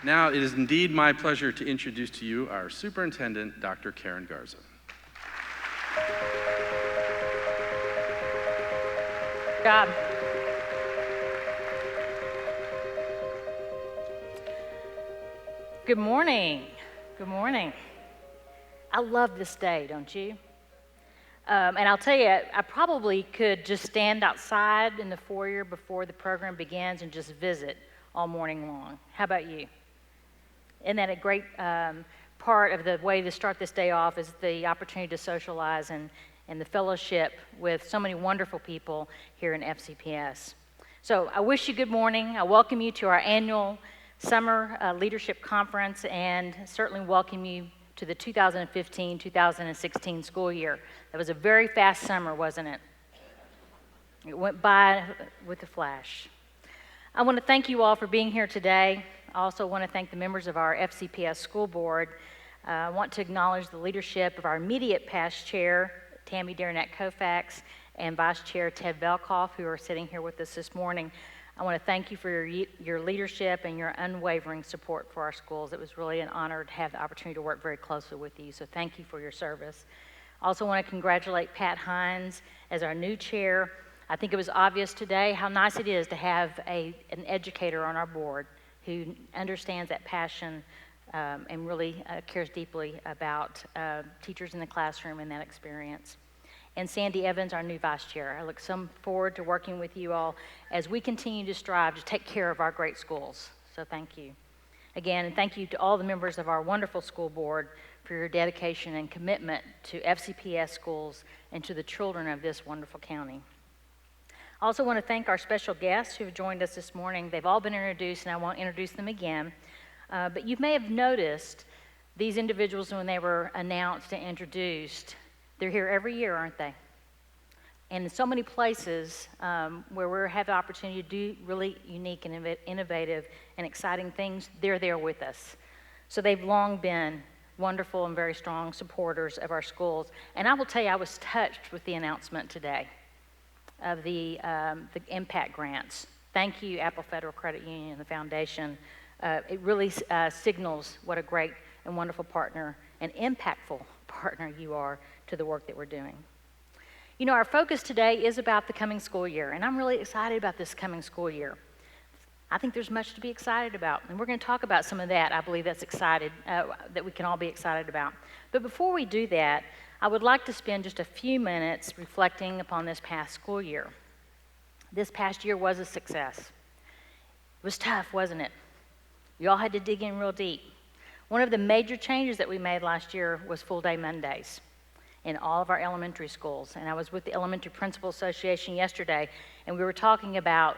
Now, it is indeed my pleasure to introduce to you our superintendent, Dr. Karen Garza. Good job. Good morning. Good morning. I love this day, don't you? And I'll tell you, I probably could just stand outside in the foyer before the program begins and just visit all morning long. How about you? Isn't that a great part of the way to start this day off is the opportunity to socialize and the fellowship with so many wonderful people here in FCPS. So I wish you good morning. I welcome you to our annual Summer Leadership Conference and certainly welcome you to the 2015-2016 school year. That was a very fast summer, wasn't it? It went by with a flash. I want to thank you all for being here today. I also want to thank the members of our FCPS school board. I want to acknowledge the leadership of our immediate past chair, Tammy Derenak-Kofax, and Vice Chair Ted Velkoff, who are sitting here with us this morning. I want to thank you for your leadership and your unwavering support for our schools. It was really an honor to have the opportunity to work very closely with you, so thank you for your service. I also want to congratulate Pat Hines as our new chair. I think it was obvious today how nice it is to have an educator on our board who understands that passion and really cares deeply about teachers in the classroom and that experience. And Sandy Evans, our new vice chair. I look so forward to working with you all as we continue to strive to take care of our great schools. So thank you. Again, and thank you to all the members of our wonderful school board for your dedication and commitment to FCPS schools and to the children of this wonderful county. I also want to thank our special guests who have joined us this morning. They've all been introduced, and I won't introduce them again. But you may have noticed these individuals when they were announced and introduced. They're here every year, aren't they? And in so many places where we have the opportunity to do really unique and innovative and exciting things, they're there with us. So they've long been wonderful and very strong supporters of our schools. And I will tell you, I was touched with the announcement today of the impact grants. Thank you, Apple Federal Credit Union and the Foundation. It really signals what a great and wonderful partner and impactful partner you are to the work that we're doing. You know, our focus today is about the coming school year, and I'm really excited about this coming school year. I think there's much to be excited about, and we're going to talk about some of that. I believe that's that we can all be excited about. But before we do that, I would like to spend just a few minutes reflecting upon this past school year. This past year was a success. It was tough, wasn't it? We all had to dig in real deep. One of the major changes that we made last year was full-day Mondays in all of our elementary schools. And I was with the Elementary Principal Association yesterday, and we were talking about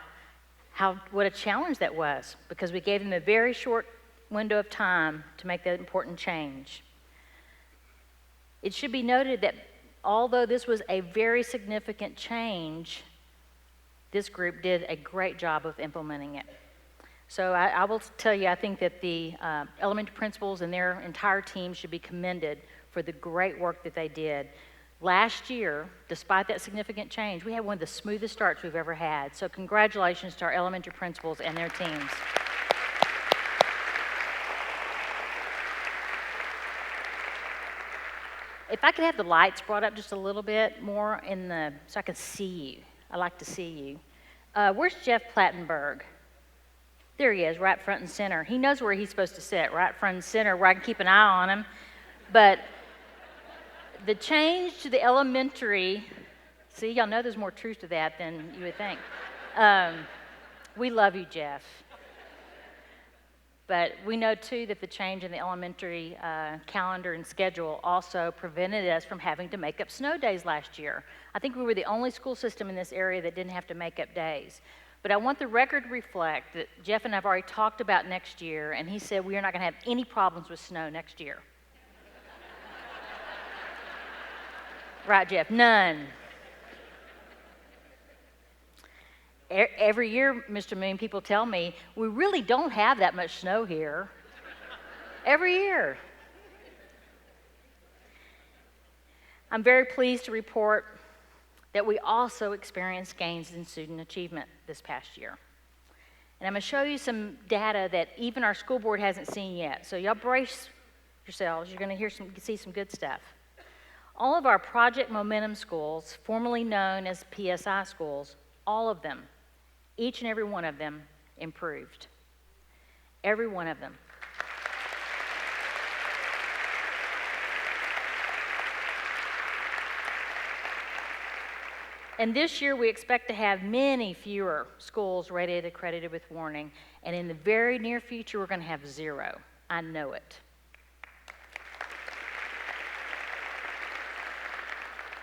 what a challenge that was, because we gave them a very short window of time to make that important change. It should be noted that although this was a very significant change, this group did a great job of implementing it. So I will tell you, I think that the elementary principals and their entire team should be commended for the great work that they did. Last year, despite that significant change, we had one of the smoothest starts we've ever had. So congratulations to our elementary principals and their teams. If I could have the lights brought up just a little bit more so I can see you. I like to see you. Where's Jeff Platenburg? There he is, right front and center. He knows where he's supposed to sit, right front and center, where I can keep an eye on him. But the change to the elementary, see, y'all know there's more truth to that than you would think. We love you, Jeff. But we know, too, that the change in the elementary calendar and schedule also prevented us from having to make up snow days last year. I think we were the only school system in this area that didn't have to make up days. But I want the record to reflect that Jeff and I have already talked about next year, and he said we are not going to have any problems with snow next year. Right, Jeff? None. Every year, Mr. Moon, people tell me, we really don't have that much snow here. Every year. I'm very pleased to report that we also experienced gains in student achievement this past year. And I'm going to show you some data that even our school board hasn't seen yet. So y'all brace yourselves. You're going to see some good stuff. All of our Project Momentum schools, formerly known as PSI schools, all of them, each and every one of them, improved. Every one of them. And this year, we expect to have many fewer schools rated accredited with warning. And in the very near future, we're going to have 0. I know it.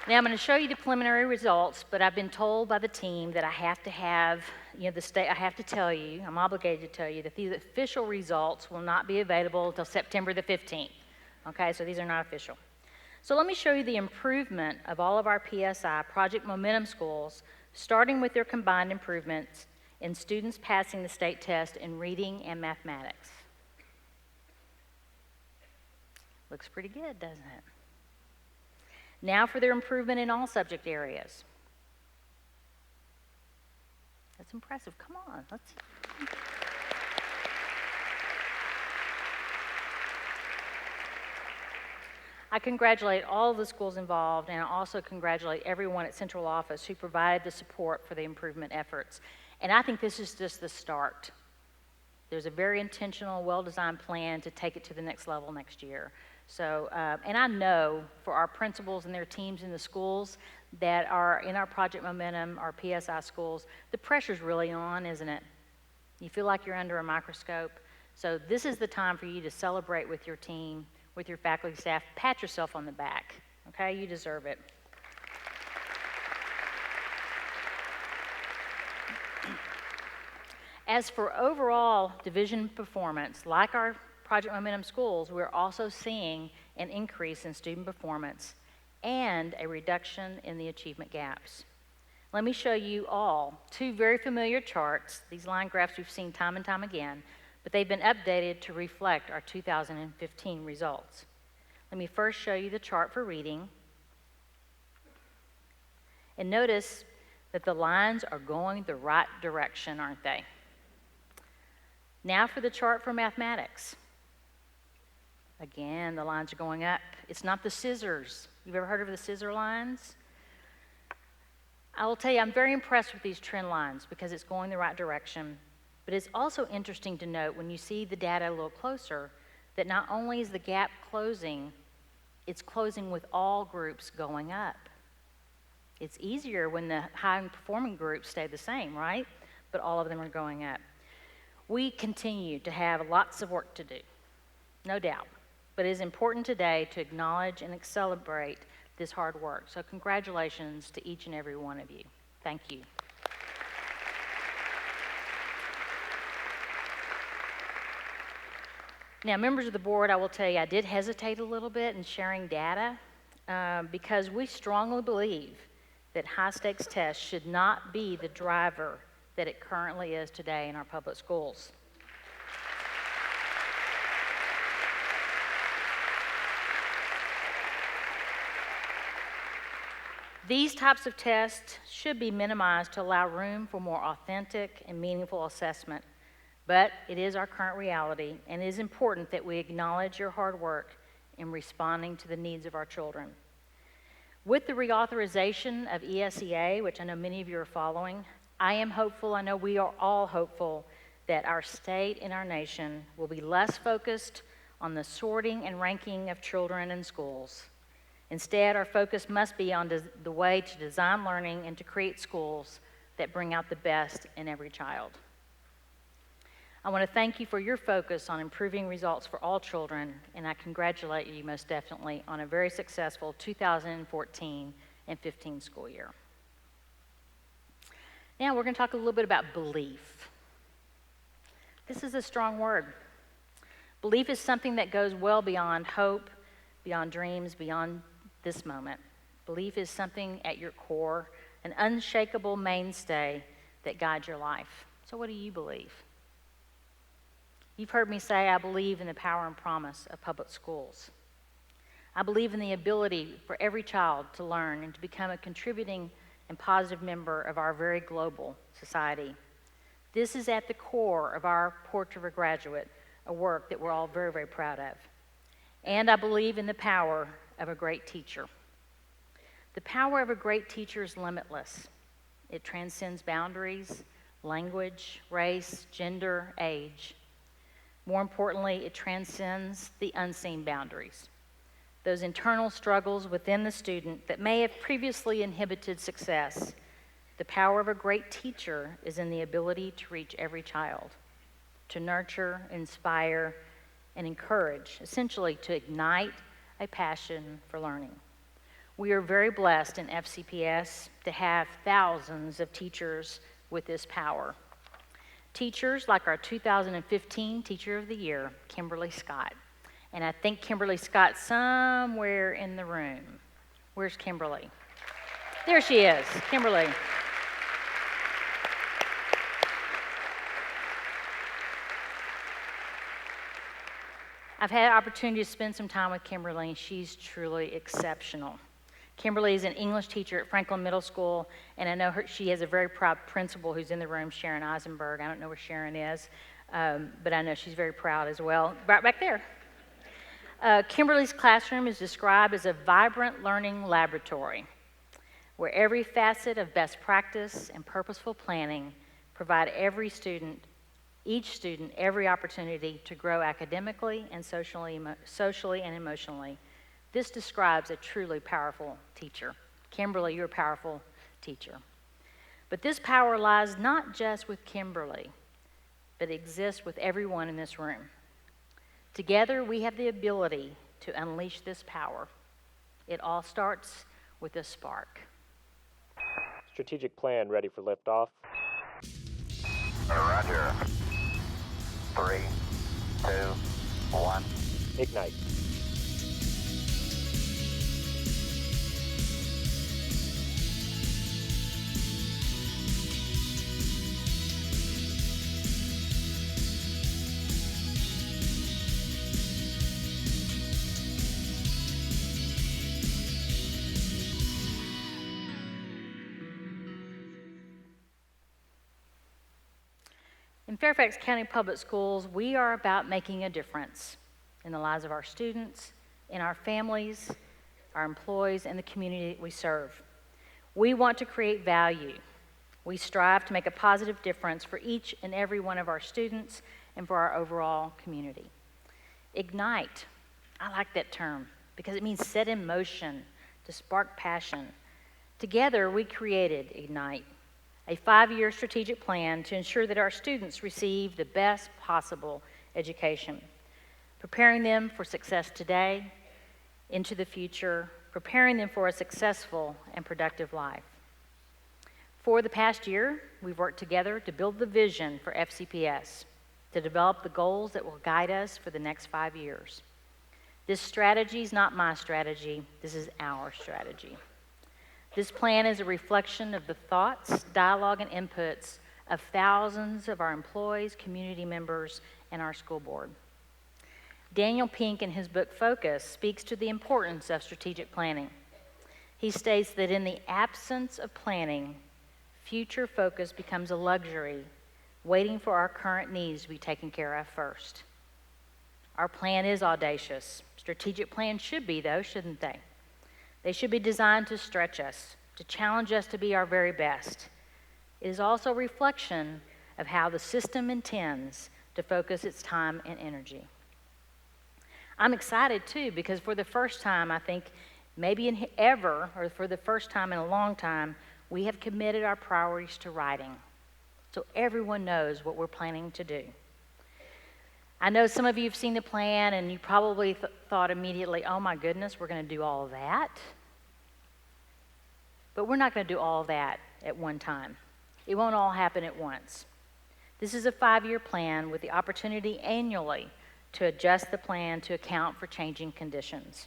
Now, I'm going to show you the preliminary results, but I've been told by the team that I have to have, I have to tell you, I'm obligated to tell you that these official results will not be available until September the 15th. Okay, so these are not official. So let me show you the improvement of all of our PSI, Project Momentum schools, starting with their combined improvements in students passing the state test in reading and mathematics. Looks pretty good, doesn't it? Now for their improvement in all subject areas. That's impressive. Come on, let's see. I congratulate all of the schools involved, and I also congratulate everyone at central office who provided the support for the improvement efforts. And I think this is just the start. There's a very intentional, well-designed plan to take it to the next level next year. So, and I know for our principals and their teams in the schools that are in our Project Momentum, our PSI schools, the pressure's really on, isn't it? You feel like you're under a microscope. So this is the time for you to celebrate with your team, with your faculty, staff. Pat yourself on the back, okay? You deserve it. As for overall division performance, like our Project Momentum schools, we're also seeing an increase in student performance and a reduction in the achievement gaps. Let me show you all 2 very familiar charts. These line graphs we've seen time and time again, but they've been updated to reflect our 2015 results. Let me first show you the chart for reading. And notice that the lines are going the right direction, aren't they? Now for the chart for mathematics. Again, the lines are going up. It's not the scissors. You've ever heard of the scissor lines? I will tell you, I'm very impressed with these trend lines because it's going the right direction. But it's also interesting to note when you see the data a little closer that not only is the gap closing, it's closing with all groups going up. It's easier when the high-performing groups stay the same, right? But all of them are going up. We continue to have lots of work to do, no doubt. But it is important today to acknowledge and celebrate this hard work. So congratulations to each and every one of you. Thank you. Now, members of the board, I will tell you, I did hesitate a little bit in sharing data because we strongly believe that high-stakes tests should not be the driver that it currently is today in our public schools. These types of tests should be minimized to allow room for more authentic and meaningful assessment, but it is our current reality, and it is important that we acknowledge your hard work in responding to the needs of our children. With the reauthorization of ESEA, which I know many of you are following, I am hopeful, I know we are all hopeful, that our state and our nation will be less focused on the sorting and ranking of children in schools. Instead, our focus must be on the way to design learning and to create schools that bring out the best in every child. I want to thank you for your focus on improving results for all children, and I congratulate you most definitely on a very successful 2014 and 15 school year. Now we're going to talk a little bit about belief. This is a strong word. Belief is something that goes well beyond hope, beyond dreams, beyond this moment. Belief is something at your core, an unshakable mainstay that guides your life. So what do you believe? You've heard me say I believe in the power and promise of public schools. I believe in the ability for every child to learn and to become a contributing and positive member of our very global society. This is at the core of our Portrait of a Graduate, a work that we're all very, very proud of. And I believe in the power of a great teacher. The power of a great teacher is limitless. It transcends boundaries, language, race, gender, age. More importantly, it transcends the unseen boundaries, those internal struggles within the student that may have previously inhibited success. The power of a great teacher is in the ability to reach every child, to nurture, inspire, and encourage, essentially to ignite a passion for learning. We are very blessed in FCPS to have thousands of teachers with this power. Teachers like our 2015 Teacher of the Year, Kimberly Scott. And I think Kimberly Scott's somewhere in the room. Where's Kimberly? There she is, Kimberly. I've had an opportunity to spend some time with Kimberly, and she's truly exceptional. Kimberly is an English teacher at Franklin Middle School, and I know she has a very proud principal who's in the room, Sharon Eisenberg. I don't know where Sharon is, but I know she's very proud as well. Right back there. Kimberly's classroom is described as a vibrant learning laboratory, where every facet of best practice and purposeful planning provide each student every opportunity to grow academically and socially and emotionally. This describes a truly powerful teacher. Kimberly, you're a powerful teacher. But this power lies not just with Kimberly, but exists with everyone in this room. Together, we have the ability to unleash this power. It all starts with a spark. Strategic plan ready for liftoff. Roger. 3, 2, 1. Ignite. In Fairfax County Public Schools, we are about making a difference in the lives of our students, in our families, our employees, and the community that we serve. We want to create value. We strive to make a positive difference for each and every one of our students and for our overall community. Ignite, I like that term because it means set in motion, to spark passion. Together, we created Ignite, a 5-year strategic plan to ensure that our students receive the best possible education, preparing them for success today, into the future, preparing them for a successful and productive life. For the past year, we've worked together to build the vision for FCPS, to develop the goals that will guide us for the next 5 years. This strategy is not my strategy, this is our strategy. This plan is a reflection of the thoughts, dialogue, and inputs of thousands of our employees, community members, and our school board. Daniel Pink, in his book Focus, speaks to the importance of strategic planning. He states that in the absence of planning, future focus becomes a luxury, waiting for our current needs to be taken care of first. Our plan is audacious. Strategic plans should be, though, shouldn't they? They should be designed to stretch us, to challenge us to be our very best. It is also a reflection of how the system intends to focus its time and energy. I'm excited too, because for the first time, I think, maybe ever, or for the first time in a long time, we have committed our priorities to writing, so everyone knows what we're planning to do. I know some of you have seen the plan, and you probably thought immediately, oh my goodness, we're going to do all of that. But we're not going to do all of that at one time. It won't all happen at once. This is a 5-year plan with the opportunity annually to adjust the plan to account for changing conditions.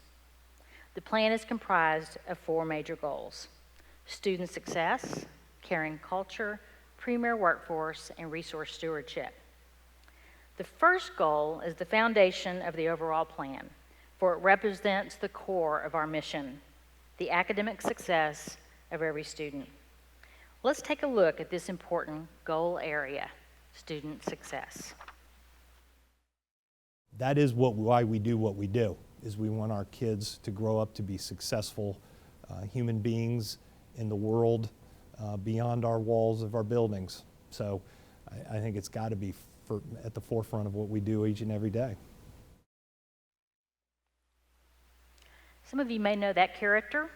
The plan is comprised of 4 major goals: student success, caring culture, premier workforce, and resource stewardship. The first goal is the foundation of the overall plan, for it represents the core of our mission, the academic success of every student. Let's take a look at this important goal area. student success. That is why we do what we do, is we want our kids to grow up to be successful human beings in the world beyond our walls of our buildings. So I think it's got to be at the forefront of what we do each and every day. Some of you may know that character.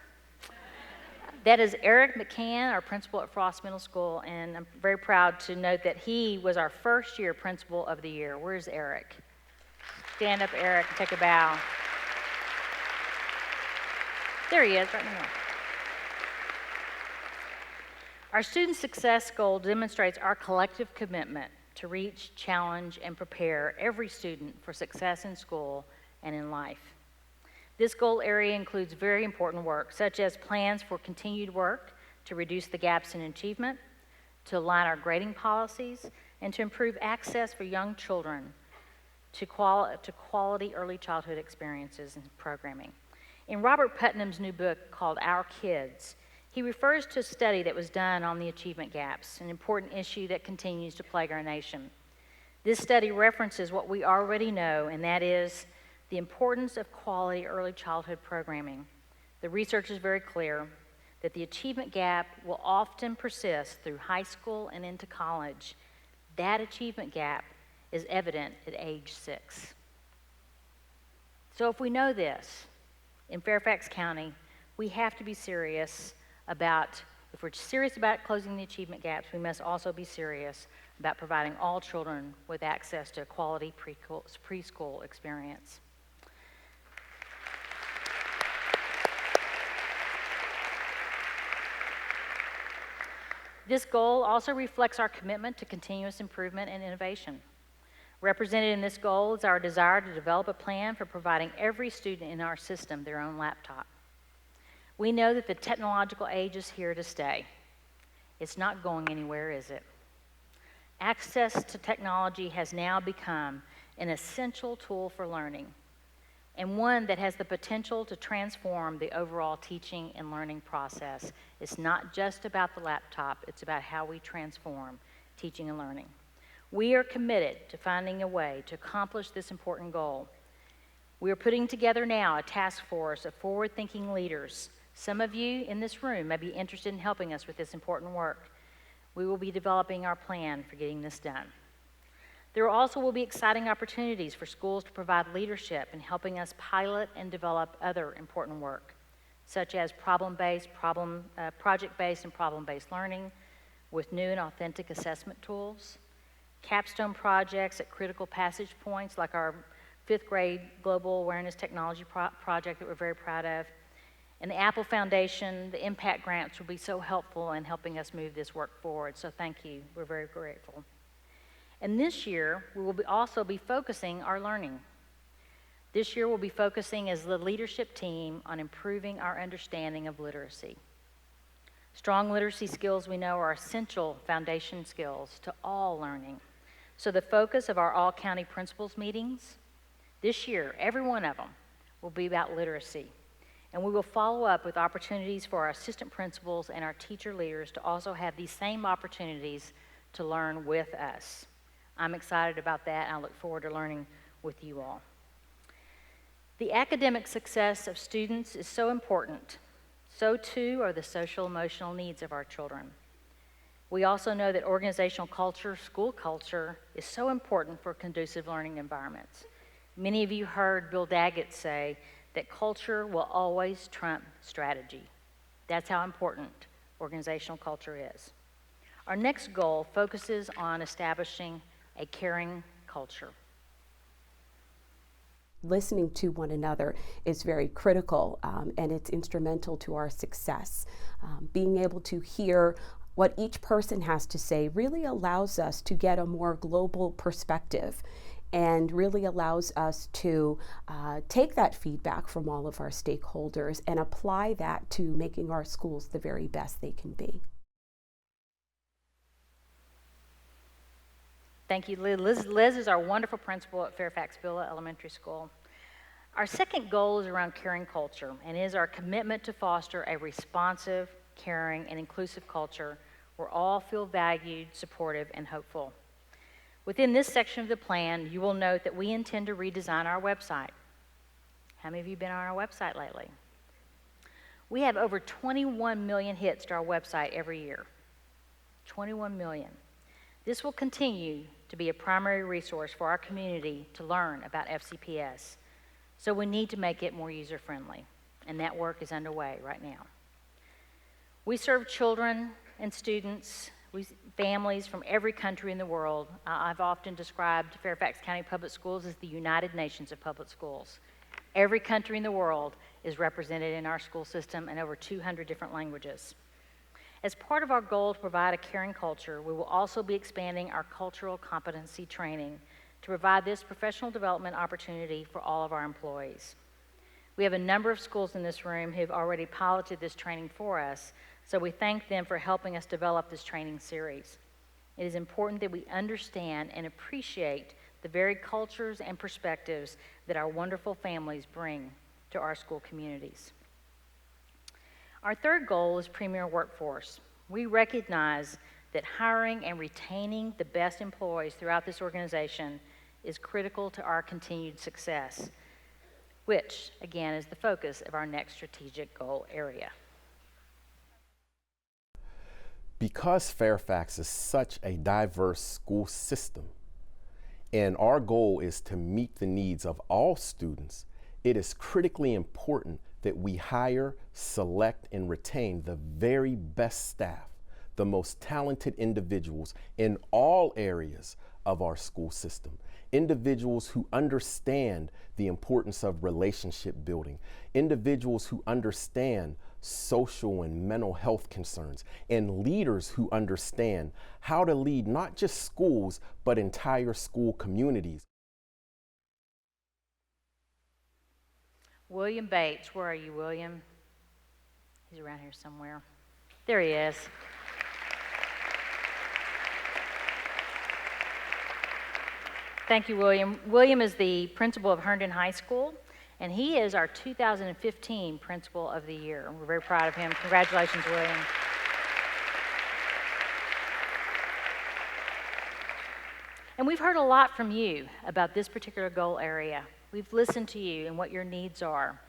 That is Eric McCann, our principal at Frost Middle School, and I'm very proud to note that he was our first year principal of the year. Where's Eric? Stand up, Eric, and take a bow. There he is, right in the middle. Our student success goal demonstrates our collective commitment to reach, challenge, and prepare every student for success in school and in life. This goal area includes very important work, such as plans for continued work to reduce the gaps in achievement, to align our grading policies, and to improve access for young children to quality early childhood experiences and programming. In Robert Putnam's new book called Our Kids, he refers to a study that was done on the achievement gaps, an important issue that continues to plague our nation. This study references what we already know, and that is the importance of quality early childhood programming. The research is very clear that the achievement gap will often persist through high school and into college. That achievement gap is evident at age 6. So if we know this, in Fairfax County, we have to be serious about, if we're serious about closing the achievement gaps, we must also be serious about providing all children with access to a quality preschool experience. This goal also reflects our commitment to continuous improvement and innovation. Represented in this goal is our desire to develop a plan for providing every student in our system their own laptop. We know that the technological age is here to stay. It's not going anywhere, is it? Access to technology has now become an essential tool for learning, and one that has the potential to transform the overall teaching and learning process. It's not just about the laptop, it's about how we transform teaching and learning. We are committed to finding a way to accomplish this important goal. We are putting together now a task force of forward-thinking leaders. Some of you in this room may be interested in helping us with this important work. We will be developing our plan for getting this done. There also will be exciting opportunities for schools to provide leadership in helping us pilot and develop other important work, such as project-based and problem-based learning with new and authentic assessment tools, capstone projects at critical passage points like our 5th grade Global Awareness Technology project that we're very proud of. And the Apple Foundation, the impact grants will be so helpful in helping us move this work forward, so thank you. We're very grateful. And this year, we will also be focusing our learning. This year, we'll be focusing as the leadership team on improving our understanding of literacy. Strong literacy skills, we know, are essential foundation skills to all learning. So the focus of our all-county principals meetings this year, every one of them, will be about literacy. And we will follow up with opportunities for our assistant principals and our teacher leaders to also have these same opportunities to learn with us. I'm excited about that, and I look forward to learning with you all. The academic success of students is so important. So too are the social emotional needs of our children. We also know that organizational culture, school culture, is so important for conducive learning environments. Many of you heard Bill Daggett say that culture will always trump strategy. That's how important organizational culture is. Our next goal focuses on establishing a caring culture. Listening to one another is very critical, and it's instrumental to our success. Being able to hear what each person has to say really allows us to get a more global perspective and really allows us to take that feedback from all of our stakeholders and apply that to making our schools the very best they can be. Thank you, Liz. Liz is our wonderful principal at Fairfax Villa Elementary School. Our second goal is around caring culture and is our commitment to foster a responsive, caring, and inclusive culture where all feel valued, supportive, and hopeful. Within this section of the plan, you will note that we intend to redesign our website. How many of you have been on our website lately? We have over 21 million hits to our website every year. 21 million. This will continue to be a primary resource for our community to learn about FCPS. So we need to make it more user-friendly, and that work is underway right now. We serve children and students, families from every country in the world. I've often described Fairfax County Public Schools as the United Nations of public schools. Every country in the world is represented in our school system in over 200 different languages. As part of our goal to provide a caring culture, we will also be expanding our cultural competency training to provide this professional development opportunity for all of our employees. We have a number of schools in this room who have already piloted this training for us, so we thank them for helping us develop this training series. It is important that we understand and appreciate the varied cultures and perspectives that our wonderful families bring to our school communities. Our third goal is premier workforce. We recognize that hiring and retaining the best employees throughout this organization is critical to our continued success, which, again, is the focus of our next strategic goal area. Because Fairfax is such a diverse school system, and our goal is to meet the needs of all students, it is critically important that we hire, select, and retain the very best staff, the most talented individuals in all areas of our school system. Individuals who understand the importance of relationship building, individuals who understand social and mental health concerns, and leaders who understand how to lead not just schools, but entire school communities. William Bates, where are you, William? He's around here somewhere. There he is. Thank you, William. William is the principal of Herndon High School, and he is our 2015 Principal of the Year. We're very proud of him. Congratulations, William. And we've heard a lot from you about this particular goal area. We've listened to you and what your needs are.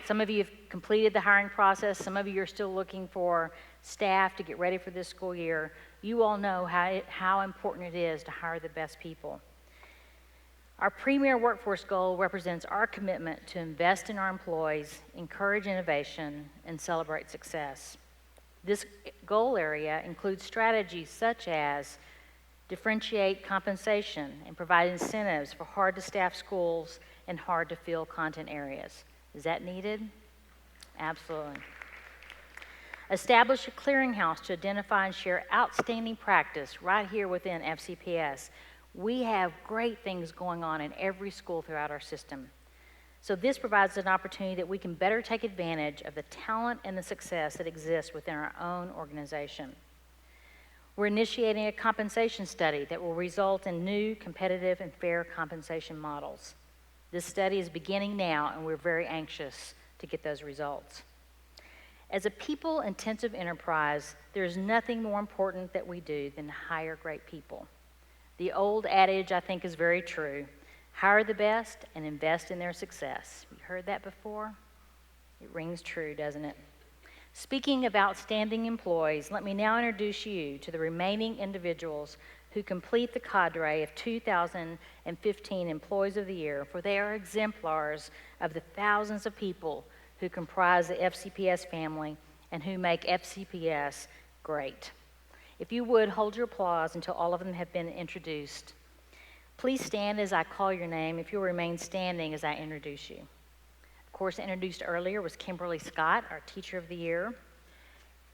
Some of you have completed the hiring process. Some of you are still looking for staff to get ready for this school year. You all know how important it is to hire the best people. Our premier workforce goal represents our commitment to invest in our employees, encourage innovation, and celebrate success. This goal area includes strategies such as differentiate compensation and provide incentives for hard-to-staff schools and hard-to-fill content areas. Is that needed? Absolutely. Establish a clearinghouse to identify and share outstanding practice right here within FCPS. We have great things going on in every school throughout our system. So this provides an opportunity that we can better take advantage of the talent and the success that exists within our own organization. We're initiating a compensation study that will result in new, competitive, and fair compensation models. This study is beginning now, and we're very anxious to get those results. As a people-intensive enterprise, there is nothing more important that we do than hire great people. The old adage, I think, is very true. Hire the best and invest in their success. You heard that before? It rings true, doesn't it? Speaking of outstanding employees, let me now introduce you to the remaining individuals who complete the cadre of 2015 Employees of the Year, for they are exemplars of the thousands of people who comprise the FCPS family and who make FCPS great. If you would, hold your applause until all of them have been introduced. Please stand as I call your name if you'll remain standing as I introduce you. Of course, introduced earlier was Kimberly Scott, our Teacher of the Year.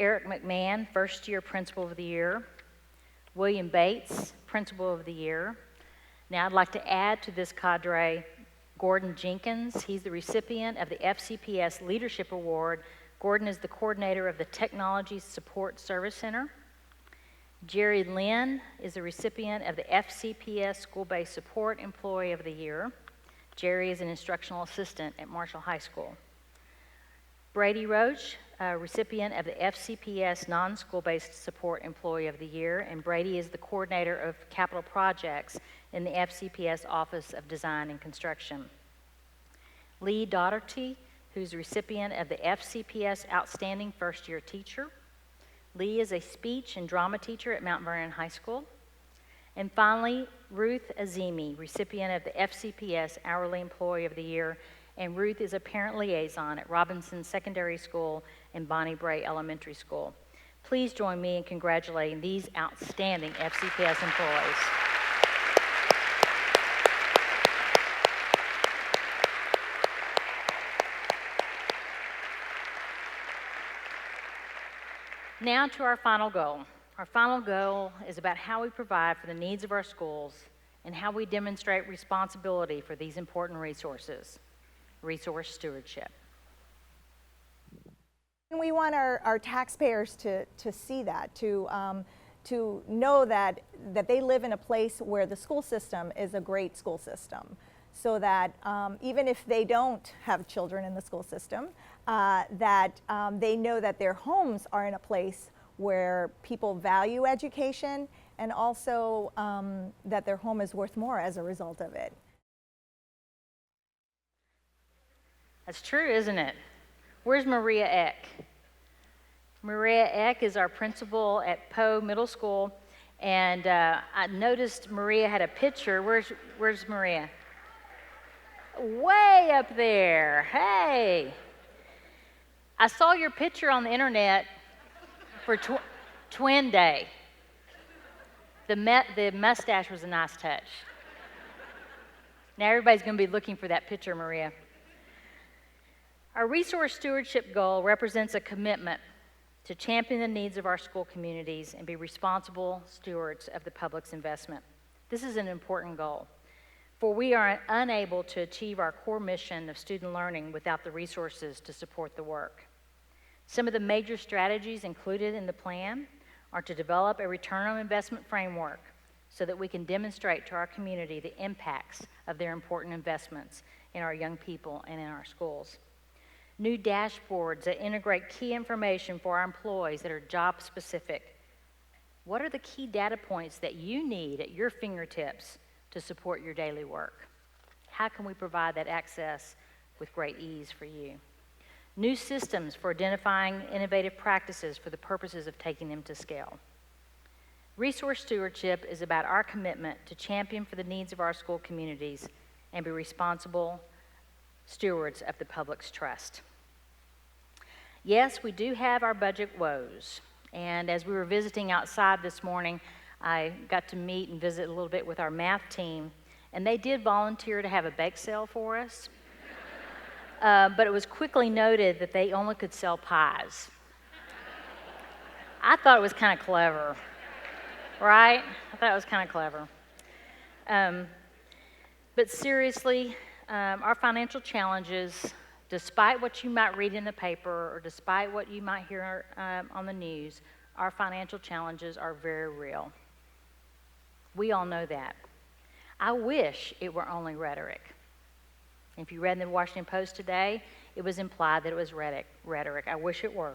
Eric McMahon, First Year Principal of the Year. William Bates, Principal of the Year. Now I'd like to add to this cadre Gordon Jenkins. He's the recipient of the FCPS Leadership Award. Gordon is the coordinator of the Technology Support Service Center. Jerry Lynn is the recipient of the FCPS School-Based Support Employee of the Year. Jerry is an instructional assistant at Marshall High School. Brady Roach, recipient of the FCPS Non-School-Based Support Employee of the Year, and Brady is the coordinator of capital projects in the FCPS Office of Design and Construction. Lee Daugherty, who's the recipient of the FCPS Outstanding First Year Teacher. Lee is a speech and drama teacher at Mount Vernon High School. And finally, Ruth Azimi, recipient of the FCPS Hourly Employee of the Year, and Ruth is a parent liaison at Robinson Secondary School and Bonnie Bray Elementary School. Please join me in congratulating these outstanding FCPS employees. Now to our final goal. Our final goal is about how we provide for the needs of our schools and how we demonstrate responsibility for these important resources. Resource stewardship. And we want our taxpayers to see that, to know that they live in a place where the school system is a great school system, so that even if they don't have children in the school system, that they know that their homes are in a place where people value education, and also that their home is worth more as a result of it. That's true, isn't it? Where's Maria Eck? Maria Eck is our principal at Poe Middle School, and I noticed Maria had a picture. Where's Maria? Way up there. Hey. I saw your picture on the internet for Twin Day. The mustache was a nice touch. Now everybody's going to be looking for that picture, Maria. Our resource stewardship goal represents a commitment to champion the needs of our school communities and be responsible stewards of the public's investment. This is an important goal, for we are unable to achieve our core mission of student learning without the resources to support the work. Some of the major strategies included in the plan are to develop a return on investment framework so that we can demonstrate to our community the impacts of their important investments in our young people and in our schools. New dashboards that integrate key information for our employees that are job specific. What are the key data points that you need at your fingertips to support your daily work? How can we provide that access with great ease for you? New systems for identifying innovative practices for the purposes of taking them to scale. Resource stewardship is about our commitment to champion for the needs of our school communities and be responsible stewards of the public's trust. Yes, we do have our budget woes, and as we were visiting outside this morning, I got to meet and visit a little bit with our math team, and they did volunteer to have a bake sale for us, but it was quickly noted that they only could sell pies. I thought it was kind of clever, right? I thought it was kind of clever. But seriously, our financial challenges, despite what you might read in the paper or despite what you might hear on the news, our financial challenges are very real. We all know that. I wish it were only rhetoric. If you read in the Washington Post today, it was implied that it was rhetoric. I wish it were.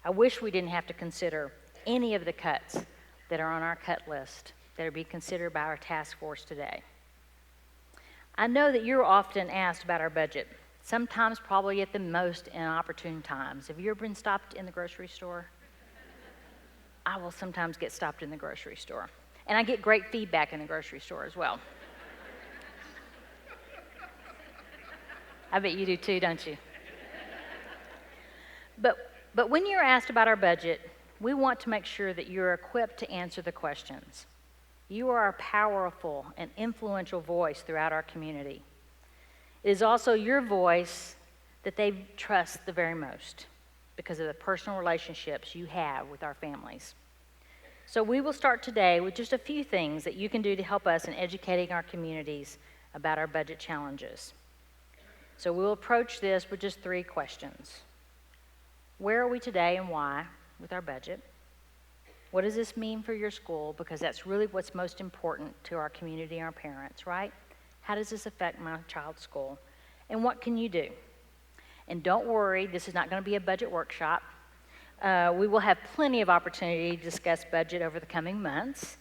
I wish we didn't have to consider any of the cuts that are on our cut list that are being considered by our task force today. I know that you're often asked about our budget, sometimes probably at the most inopportune times. Have you ever been stopped in the grocery store? I will sometimes get stopped in the grocery store. And I get great feedback in the grocery store as well. I bet you do too, don't you? But when you're asked about our budget, we want to make sure that you're equipped to answer the questions. You are a powerful and influential voice throughout our community. It is also your voice that they trust the very most because of the personal relationships you have with our families. So we will start today with just a few things that you can do to help us in educating our communities about our budget challenges. So we'll approach this with just 3 questions. Where are we today and why with our budget? What does this mean for your school? Because that's really what's most important to our community and our parents, right? How does this affect my child's school? And what can you do? And don't worry, this is not going to be a budget workshop. We will have plenty of opportunity to discuss budget over the coming months.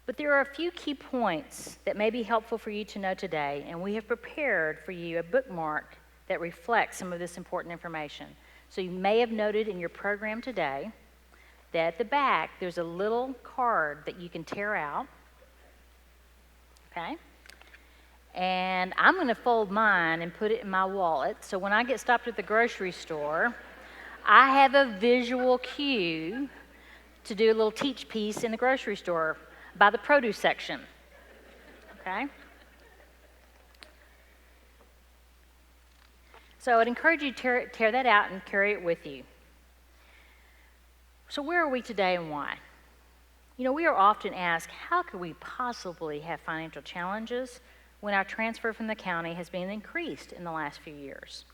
But there are a few key points that may be helpful for you to know today, and we have prepared for you a bookmark that reflects some of this important information. So you may have noted in your program today that at the back there's a little card that you can tear out, okay? And I'm going to fold mine and put it in my wallet, so when I get stopped at the grocery store, I have a visual cue to do a little teach piece in the grocery store by the produce section, okay? So I'd encourage you to tear that out and carry it with you. So where are we today and why? You know, we are often asked, how could we possibly have financial challenges when our transfer from the county has been increased in the last few years?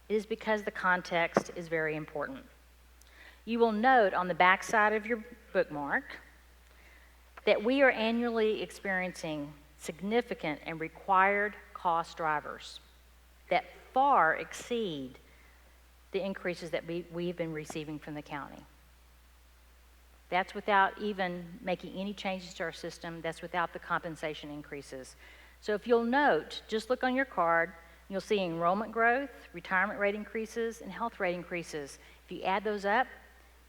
It is because the context is very important. You will note on the back side of your bookmark that we are annually experiencing significant and required cost drivers that far exceed the increases that we've been receiving from the county. That's without even making any changes to our system. That's without the compensation increases. So if you'll note, just look on your card, you'll see enrollment growth, retirement rate increases, and health rate increases. If you add those up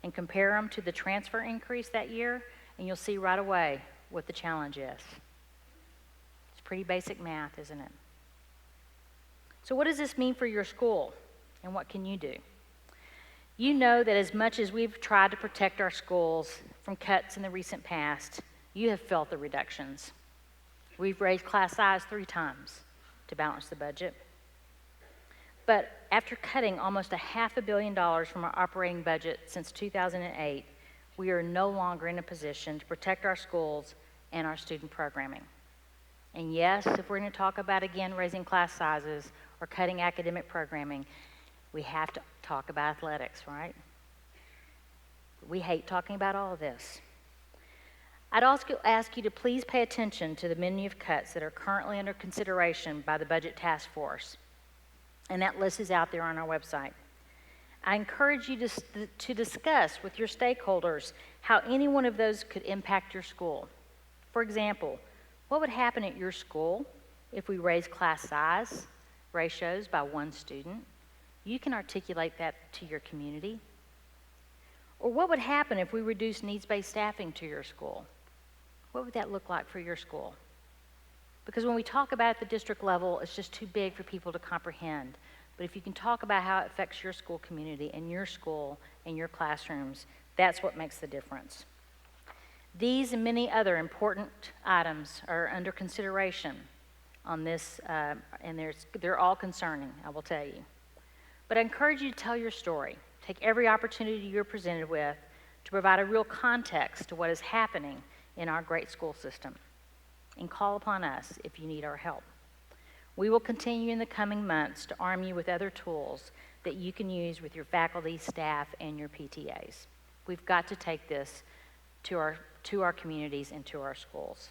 and compare them to the transfer increase that year, and you'll see right away what the challenge is. It's pretty basic math, isn't it? So what does this mean for your school, and what can you do? You know that as much as we've tried to protect our schools from cuts in the recent past, you have felt the reductions. We've raised class size 3 times to balance the budget. But after cutting almost $500 million from our operating budget since 2008, we are no longer in a position to protect our schools and our student programming. And yes, if we're going to talk about, again, raising class sizes or cutting academic programming, we have to talk about athletics, right? We hate talking about all of this. I'd also ask you to please pay attention to the menu of cuts that are currently under consideration by the Budget Task Force. And that list is out there on our website. I encourage you to discuss with your stakeholders how any one of those could impact your school. For example, what would happen at your school if we raise class size ratios by 1 student? You can articulate that to your community. Or what would happen if we reduce needs-based staffing to your school? What would that look like for your school? Because when we talk about it at the district level, it's just too big for people to comprehend. But if you can talk about how it affects your school community and your school and your classrooms, that's what makes the difference. These and many other important items are under consideration on this, and they're all concerning, I will tell you. But I encourage you to tell your story. Take every opportunity you're presented with to provide a real context to what is happening in our great school system. And call upon us if you need our help. We will continue in the coming months to arm you with other tools that you can use with your faculty, staff, and your PTAs. We've got to take this to our communities and to our schools.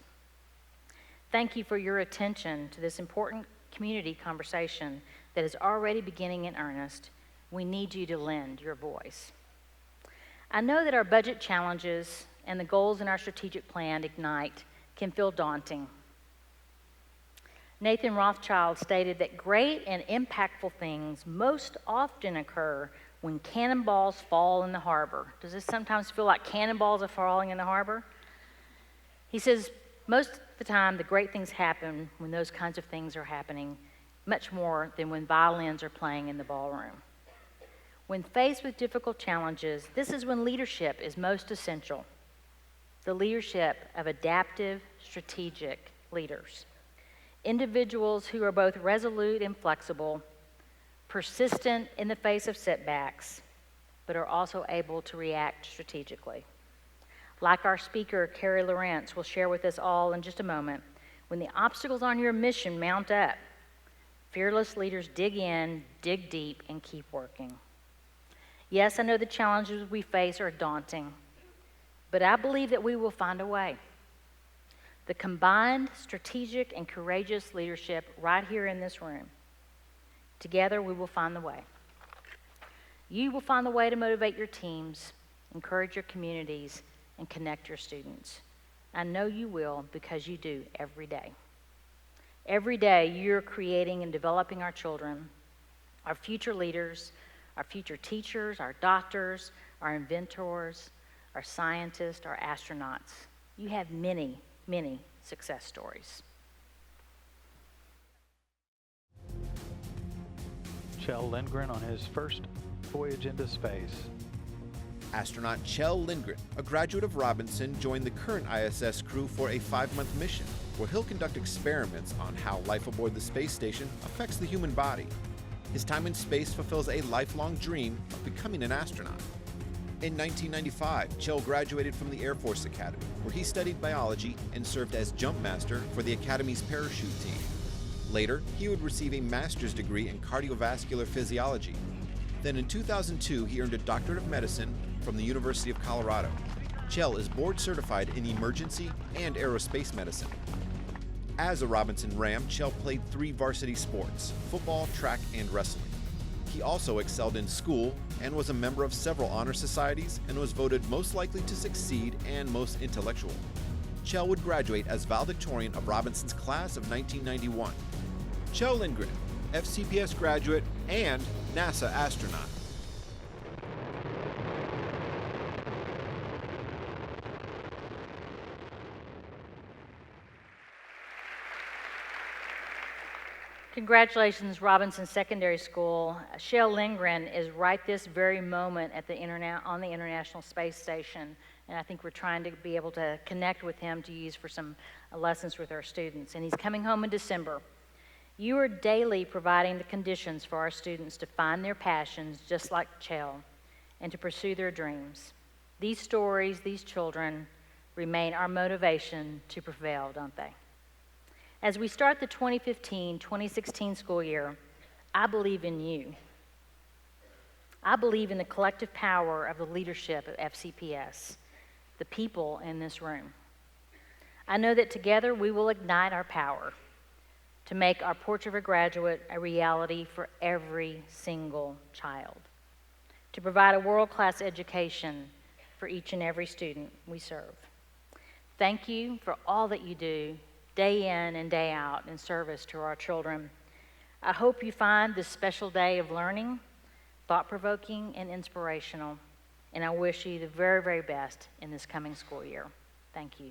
Thank you for your attention to this important community conversation that is already beginning in earnest. We need you to lend your voice. I know that our budget challenges and the goals in our strategic plan, Ignite, can feel daunting. Nathan Rothschild stated that great and impactful things most often occur when cannonballs fall in the harbor. Does this sometimes feel like cannonballs are falling in the harbor? He says most of the time the great things happen when those kinds of things are happening, much more than when violins are playing in the ballroom. When faced with difficult challenges, this is when leadership is most essential. The leadership of adaptive, strategic leaders. Individuals who are both resolute and flexible, persistent in the face of setbacks, but are also able to react strategically. Like our speaker, Carrie Lawrence, will share with us all in just a moment, when the obstacles on your mission mount up, fearless leaders dig in, dig deep, and keep working. Yes, I know the challenges we face are daunting, but I believe that we will find a way. The combined strategic and courageous leadership right here in this room Together, we will find the way. You will find the way to motivate your teams, encourage your communities, and connect your students. I know you will because you do every day. Every day, you're creating and developing our children, our future leaders, our future teachers, our doctors, our inventors, our scientists, our astronauts. You have many, many success stories. Kjell Lindgren on his first voyage into space. Astronaut Kjell Lindgren, a graduate of Robinson, joined the current ISS crew for a 5-month mission where he'll conduct experiments on how life aboard the space station affects the human body. His time in space fulfills a lifelong dream of becoming an astronaut. In 1995, Kjell graduated from the Air Force Academy, where he studied biology and served as jump master for the Academy's parachute team. Later, he would receive a master's degree in cardiovascular physiology. Then in 2002, he earned a doctorate of medicine from the University of Colorado. Kjell is board certified in emergency and aerospace medicine. As a Robinson Ram, Kjell played 3 varsity sports: football, track, and wrestling. He also excelled in school and was a member of several honor societies and was voted most likely to succeed and most intellectual. Kjell would graduate as valedictorian of Robinson's class of 1991. Kjell Lindgren, FCPS graduate and NASA astronaut. Congratulations, Robinson Secondary School. Kjell Lindgren is right this very moment at on the International Space Station, and I think we're trying to be able to connect with him to use for some lessons with our students. And he's coming home in December. You are daily providing the conditions for our students to find their passions, just like Kjell, and to pursue their dreams. These stories, these children, remain our motivation to prevail, don't they? As we start the 2015-2016 school year, I believe in you. I believe in the collective power of the leadership of FCPS, the people in this room. I know that together we will ignite our power to make our Portrait of a Graduate a reality for every single child, to provide a world-class education for each and every student we serve. Thank you for all that you do day in and day out in service to our children. I hope you find this special day of learning thought-provoking and inspirational, and I wish you the very, very best in this coming school year. Thank you.